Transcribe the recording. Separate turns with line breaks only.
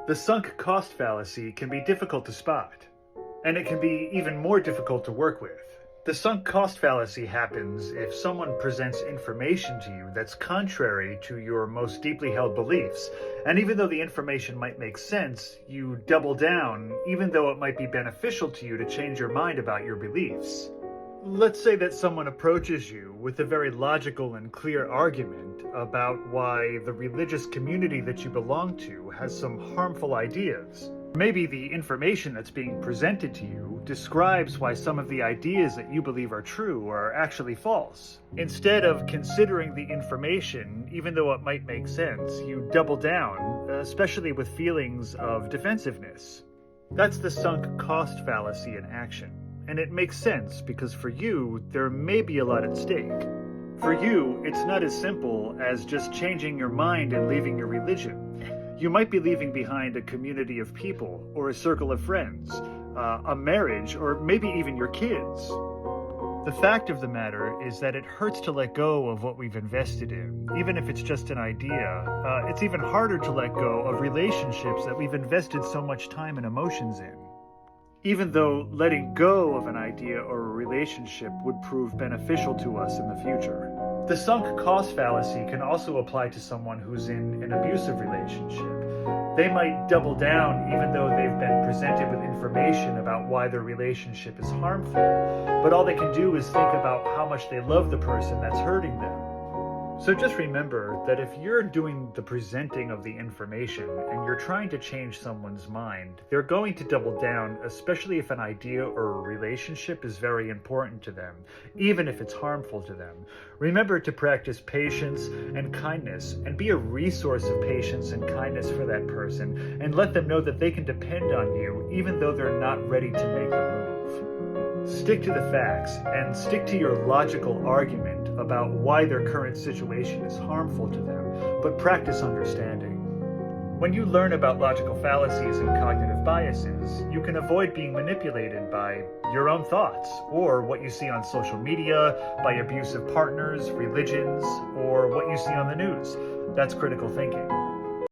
The sunk cost fallacy can be difficult to spot, and it can be even more difficult to work with. The sunk cost fallacy happens if someone presents information to you that's contrary to your most deeply held beliefs, and even though the information might make sense, you double down, even though it might be beneficial to you to change your mind about your beliefs. Let's say that someone approaches you with a very logical and clear argument about why the religious community that you belong to has some harmful ideas. Maybe the information that's being presented to you describes why some of the ideas that you believe are true are actually false. Instead of considering the information, even though it might make sense, you double down, especially with feelings of defensiveness. That's the sunk cost fallacy in action. And it makes sense because for you, there may be a lot at stake. For you, it's not as simple as just changing your mind and leaving your religion. You might be leaving behind a community of people, or a circle of friends, a marriage, or maybe even your kids. The fact of the matter is that it hurts to let go of what we've invested in, even if it's just an idea. It's even harder to let go of relationships that we've invested so much time and emotions in. Even though letting go of an idea or a relationship would prove beneficial to us in the future. The sunk cost fallacy can also apply to someone who's in an abusive relationship. They might double down even though they've been presented with information about why their relationship is harmful, but all they can do is think about how much they love the person that's hurting them. So just remember that if you're doing the presenting of the information and you're trying to change someone's mind, they're going to double down, especially if an idea or a relationship is very important to them, even if it's harmful to them. Remember to practice patience and kindness and be a resource of patience and kindness for that person and let them know that they can depend on you even though they're not ready to make the move. Stick to the facts and stick to your logical argument about why their current situation is harmful to them, but practice understanding. When you learn about logical fallacies and cognitive biases, you can avoid being manipulated by your own thoughts or what you see on social media, by abusive partners, religions, or what you see on the news. That's critical thinking.